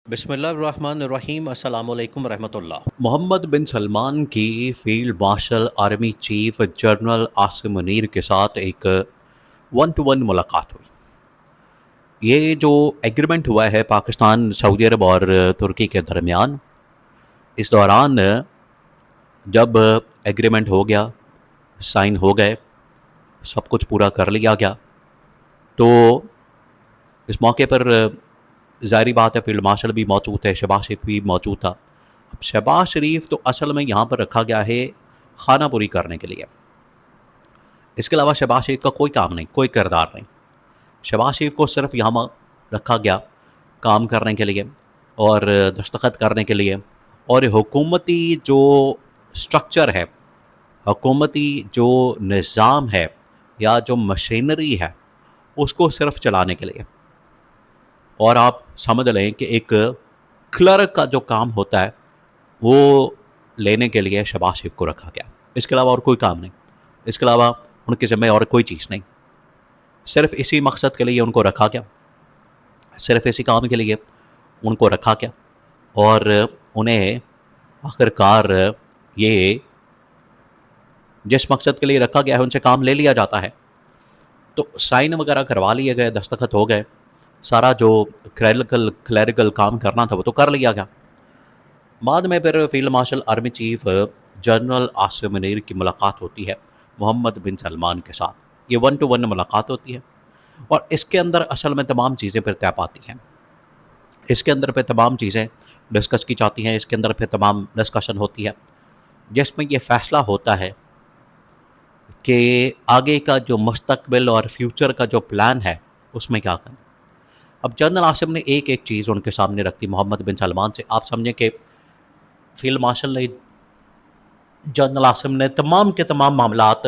بسم اللہ الرحمن الرحیم، السلام علیکم ورحمۃ اللہ۔ محمد بن سلمان کی field marshal army chief general Asim Munir کے ساتھ ایک 1-to-1 ملاقات ہوئی۔ یہ جو ایگریمنٹ ہوا ہے پاکستان، سعودی عرب اور ترکی کے درمیان، اس دوران جب ایگریمنٹ ہو گیا، سائن ہو گئے، سب کچھ پورا کر لیا گیا، تو اس موقع پر ظاہری بات ہے فیلڈ مارشل بھی موجود ہے، شہباز شریف بھی موجود تھا۔ اب شہباز شریف تو اصل میں یہاں پر رکھا گیا ہے خانہ پوری کرنے کے لیے، اس کے علاوہ شہباز شریف کا کوئی کام نہیں، کوئی کردار نہیں۔ شہباز شریف کو صرف یہاں رکھا گیا کام کرنے کے لیے اور دستخط کرنے کے لیے، اور حکومتی جو سٹرکچر ہے، حکومتی جو نظام ہے یا جو مشینری ہے، اس کو صرف چلانے کے لیے۔ اور آپ سمجھ لیں کہ ایک کلرک کا جو کام ہوتا ہے وہ لینے کے لیے شہباز شریف کو رکھا گیا، اس کے علاوہ اور کوئی کام نہیں، اس کے علاوہ ان کے ذمہ اور کوئی چیز نہیں۔ صرف اسی مقصد کے لیے ان کو رکھا گیا، صرف اسی کام کے لیے ان کو رکھا گیا، اور انہیں آخرکار یہ جس مقصد کے لیے رکھا گیا ہے ان سے کام لے لیا جاتا ہے۔ تو سائن وغیرہ کروا لیے گئے، دستخط ہو گئے، سارا جو کلیریکل کام کرنا تھا وہ تو کر لیا گیا۔ بعد میں پھر field marshal army chief general Asim Munir کی ملاقات ہوتی ہے محمد بن سلمان کے ساتھ۔ یہ 1-to-1 ملاقات ہوتی ہے، اور اس کے اندر اصل میں تمام چیزیں پھر طے پاتی ہیں، اس کے اندر پہ تمام چیزیں ڈسکس کی جاتی ہیں، اس کے اندر پھر تمام ڈسکشن ہوتی ہے، جس میں یہ فیصلہ ہوتا ہے کہ آگے کا جو مستقبل اور فیوچر کا جو پلان ہے اس میں کیا کرنا۔ اب جنرل عاصم نے ایک ایک چیز ان کے سامنے رکھتی محمد بن سلمان سے۔ آپ سمجھیں کہ فیلڈ مارشل نے، جنرل عاصم نے تمام کے تمام معاملات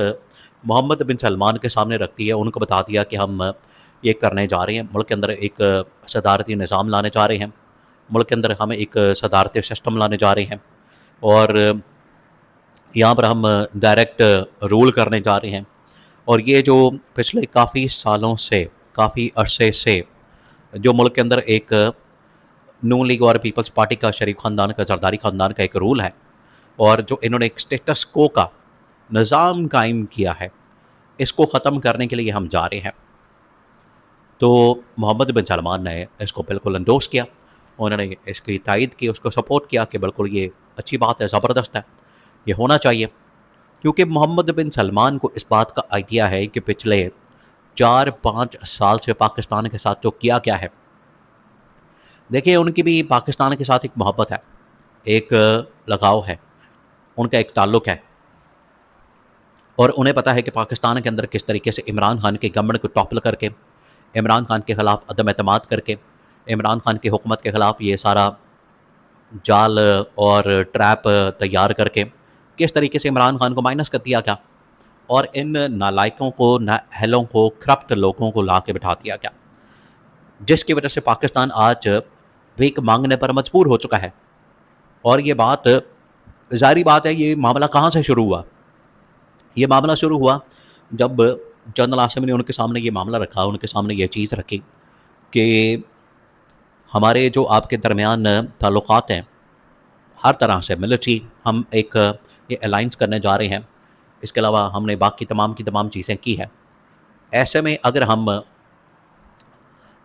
محمد بن سلمان کے سامنے رکھ دیے، ان کو بتا دیا کہ ہم یہ کرنے جا رہے ہیں، ملک کے اندر ایک صدارتی نظام لانے جا رہے ہیں، ملک کے اندر ہم ایک صدارتی سسٹم لانے جا رہے ہیں، اور یہاں پر ہم ڈائریکٹ رول کرنے جا رہے ہیں۔ اور یہ جو پچھلے کافی سالوں سے، کافی عرصے سے جو ملک کے اندر ایک نون لیگ اور پیپلز پارٹی کا، شریف خاندان کا، زرداری خاندان کا ایک رول ہے، اور جو انہوں نے ایک سٹیٹس کو کا نظام قائم کیا ہے، اس کو ختم کرنے کے لیے ہم جا رہے ہیں۔ تو محمد بن سلمان نے اس کو بالکل انڈورس کیا، انہوں نے اس کی تائید کی، اس کو سپورٹ کیا کہ بالکل یہ اچھی بات ہے، زبردست ہے، یہ ہونا چاہیے، کیونکہ محمد بن سلمان کو اس بات کا آئیڈیا ہے کہ پچھلے 4-5 سال سے پاکستان کے ساتھ جو کیا ہے، دیکھیں ان کی بھی پاکستان کے ساتھ ایک محبت ہے، ایک لگاؤ ہے، ان کا ایک تعلق ہے، اور انہیں پتہ ہے کہ پاکستان کے اندر کس طریقے سے عمران خان کے گورنمنٹ کو ٹاپل کر کے، عمران خان کے خلاف عدم اعتماد کر کے، عمران خان کی حکومت کے خلاف یہ سارا جال اور ٹریپ تیار کر کے کس طریقے سے عمران خان کو مائنس کر دیا گیا، اور ان نالائقوں کو، نااہلوں کو، کرپٹ لوگوں کو لا کے بٹھا دیا گیا، جس کی وجہ سے پاکستان آج بھیک مانگنے پر مجبور ہو چکا ہے۔ اور یہ بات ظاہری بات ہے، یہ معاملہ کہاں سے شروع ہوا؟ یہ معاملہ شروع ہوا جب جنرل عاصم نے ان کے سامنے یہ معاملہ رکھا، ان کے سامنے یہ چیز رکھی کہ ہمارے جو آپ کے درمیان تعلقات ہیں ہر طرح سے، ملٹری، ہم ایک یہ الائنس کرنے جا رہے ہیں، اس کے علاوہ ہم نے باقی تمام کی تمام چیزیں کی ہیں۔ ایسے میں اگر ہم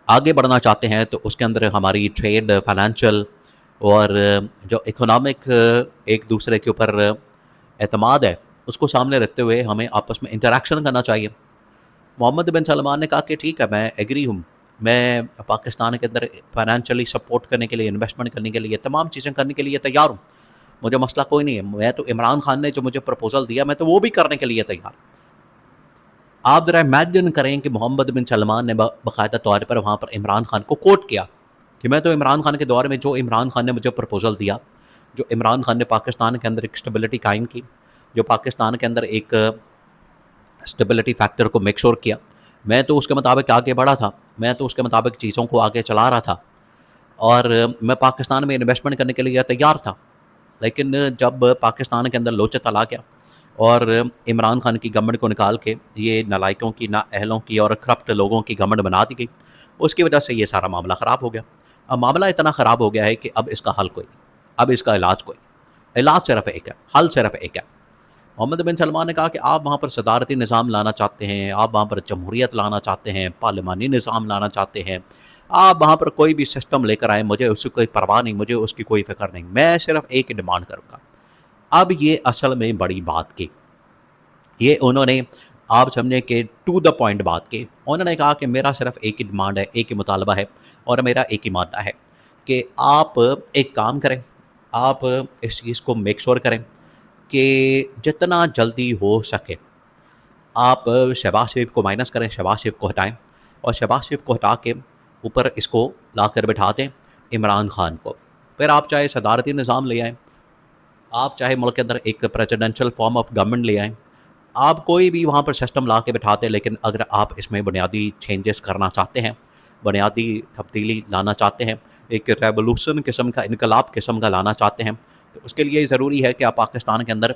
آگے بڑھنا چاہتے ہیں تو اس کے اندر ہماری ٹریڈ، فائنینشیل اور جو اکنامک ایک دوسرے کے اوپر اعتماد ہے، اس کو سامنے رکھتے ہوئے ہمیں آپس میں انٹریکشن کرنا چاہیے۔ محمد بن سلمان نے کہا کہ ٹھیک ہے، میں ایگری ہوں، میں پاکستان کے اندر فائنینشلی سپورٹ کرنے کے لیے، انویسٹمنٹ کرنے کے لیے، تمام چیزیں کرنے کے لیے تیار ہوں، مجھے مسئلہ کوئی نہیں ہے، میں تو عمران خان نے جو مجھے پرپوزل دیا میں تو وہ بھی کرنے کے لیے تیار۔ آپ ذرا امیجن کریں کہ محمد بن سلمان نے باقاعدہ طور پر وہاں پر عمران خان کو کوٹ کیا کہ میں تو عمران خان کے دور میں جو عمران خان نے مجھے پرپوزل دیا، جو عمران خان نے پاکستان کے اندر ایک اسٹیبلٹی قائم کی، جو پاکستان کے اندر ایک اسٹیبلٹی فیکٹر کو میک شور کیا، میں تو اس کے مطابق آگے بڑھا تھا، میں تو اس کے مطابق چیزوں کو آگے چلا رہا تھا، اور میں پاکستان میں انویسٹمنٹ کرنے کے لیے تیار تھا۔ لیکن جب پاکستان کے اندر لوچت آ گیا اور عمران خان کی گورنمنٹ کو نکال کے یہ نالائقوں کی، نااہلوں کی اور کرپٹ لوگوں کی گورنمنٹ بنا دی گئی، اس کی وجہ سے یہ سارا معاملہ خراب ہو گیا۔ اب معاملہ اتنا خراب ہو گیا ہے کہ اب اس کا حل کوئی نہیں، اب اس کا علاج کوئی نہیں، علاج صرف ایک ہے، حل صرف ایک ہے۔ محمد بن سلمان نے کہا کہ آپ وہاں پر صدارتی نظام لانا چاہتے ہیں، آپ وہاں پر جمہوریت لانا چاہتے ہیں، پارلیمانی نظام لانا چاہتے ہیں، آپ وہاں پر کوئی بھی سسٹم لے کر آئیں، مجھے اس کی کوئی پرواہ نہیں، مجھے اس کی کوئی فکر نہیں، میں صرف ایک ڈیمانڈ کروں گا۔ اب یہ اصل میں بڑی بات کی، یہ انہوں نے آپ سمجھیں کہ ٹو دا پوائنٹ بات کی۔ انہوں نے کہا کہ میرا صرف ایک ہی ڈیمانڈ ہے، ایک ہی مطالبہ ہے، اور میرا ایک ہی مادہ ہے کہ آپ ایک کام کریں، آپ اس چیز کو میک شور کریں کہ جتنا جلدی ہو سکے آپ شہباز شریف کو مائنس کریں، شہباز شریف کو ہٹائیں، اور شہباز شریف کو ہٹا کے اوپر اس کو لا کر بٹھا دیں عمران خان کو۔ پھر آپ چاہے صدارتی نظام لے آئیں، آپ چاہے ملک کے اندر ایک پریزیڈنشل فارم آف گورنمنٹ لے آئیں، آپ کوئی بھی وہاں پر سسٹم لا کے بٹھاتے، لیکن اگر آپ اس میں بنیادی چینجز کرنا چاہتے ہیں، بنیادی تبدیلی لانا چاہتے ہیں، ایک ریولوشن قسم کا، انقلاب قسم کا لانا چاہتے ہیں، تو اس کے لیے ضروری ہے کہ آپ پاکستان کے اندر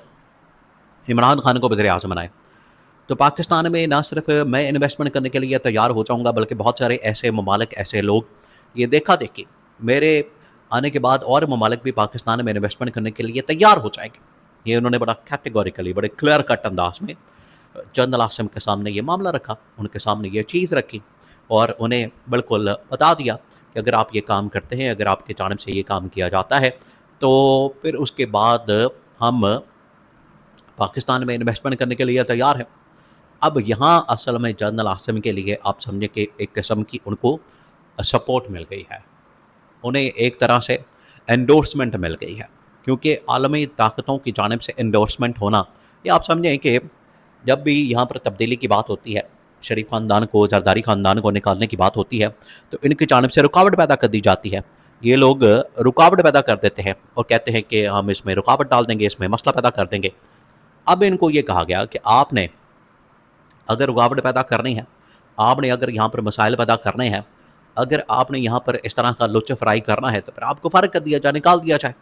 عمران خان کو وزیر اعظم بنائیں۔ تو پاکستان میں نہ صرف میں انویسٹمنٹ کرنے کے لیے تیار ہو جاؤں گا، بلکہ بہت سارے ایسے ممالک، ایسے لوگ، یہ دیکھا دیکھی میرے آنے کے بعد اور ممالک بھی پاکستان میں انویسٹمنٹ کرنے کے لیے تیار ہو جائیں گے۔ یہ انہوں نے بڑا کیٹیگوریکلی، بڑے کلیئر کٹ انداز میں جنرل عاصم کے سامنے یہ معاملہ رکھا، ان کے سامنے یہ چیز رکھی، اور انہیں بالکل بتا دیا کہ اگر آپ یہ کام کرتے ہیں، اگر آپ کی جانب سے یہ کام کیا جاتا ہے، تو پھر اس کے بعد ہم پاکستان میں انویسٹمنٹ کرنے کے لیے تیار ہیں۔ اب یہاں اصل میں جنرل عاصم کے لیے آپ سمجھیں کہ ایک قسم کی ان کو سپورٹ مل گئی ہے، انہیں ایک طرح سے انڈورسمنٹ مل گئی ہے، کیونکہ عالمی طاقتوں کی جانب سے انڈورسمنٹ ہونا، یہ آپ سمجھیں کہ جب بھی یہاں پر تبدیلی کی بات ہوتی ہے، شریف خاندان کو، زرداری خاندان کو نکالنے کی بات ہوتی ہے، تو ان کی جانب سے رکاوٹ پیدا کر دی جاتی ہے۔ یہ لوگ رکاوٹ پیدا کر دیتے ہیں اور کہتے ہیں کہ ہم اس میں رکاوٹ ڈال دیں گے، اس میں مسئلہ پیدا کر دیں گے۔ اب ان کو یہ کہا گیا کہ آپ نے اگر رکاوٹ پیدا کرنی ہے، آپ نے اگر یہاں پر مسائل پیدا کرنے ہیں، اگر آپ نے یہاں پر اس طرح کا لچ فرائی کرنا ہے، تو پھر آپ کو فارغ کر دیا جائے، نکال دیا جائے۔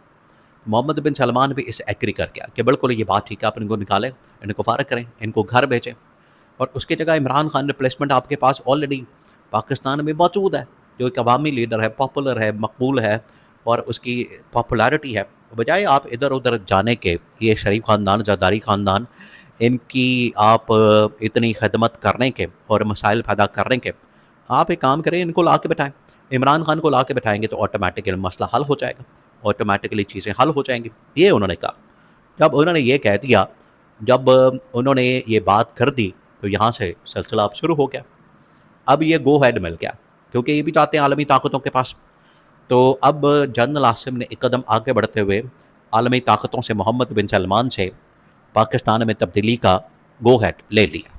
محمد بن سلمان بھی اس ایگری کر گیا کہ بالکل یہ بات ٹھیک ہے، آپ ان کو نکالیں، ان کو فارغ کریں، ان کو گھر بھیجیں، اور اس کی جگہ عمران خان ریپلیسمنٹ آپ کے پاس آلریڈی پاکستان میں موجود ہے، جو ایک عوامی لیڈر ہے، پاپولر ہے، مقبول ہے، اور اس کی پاپولیرٹی ہے۔ بجائے آپ ادھر ادھر جانے کے، یہ شریف خاندان، زرداری خاندان، ان کی آپ اتنی خدمت کرنے کے اور مسائل پیدا کرنے کے، آپ ایک کام کریں، ان کو لا کے بٹھائیں۔ عمران خان کو لا کے بٹھائیں گے تو آٹومیٹکلی مسئلہ حل ہو جائے گا، آٹومیٹکلی چیزیں حل ہو جائیں گی۔ یہ انہوں نے کہا۔ جب انہوں نے یہ کہہ دیا، جب انہوں نے یہ بات کر دی، تو یہاں سے سلسلہ اب شروع ہو گیا۔ اب یہ گو ہیڈ مل گیا، کیونکہ یہ بھی چاہتے ہیں عالمی طاقتوں کے پاس۔ تو اب جنرل عاصم نے ایک قدم آگے بڑھتے ہوئے عالمی طاقتوں سے، محمد بن سلمان سے، پاکستان میں تبدیلی کا گو ہیڈ لے لیا۔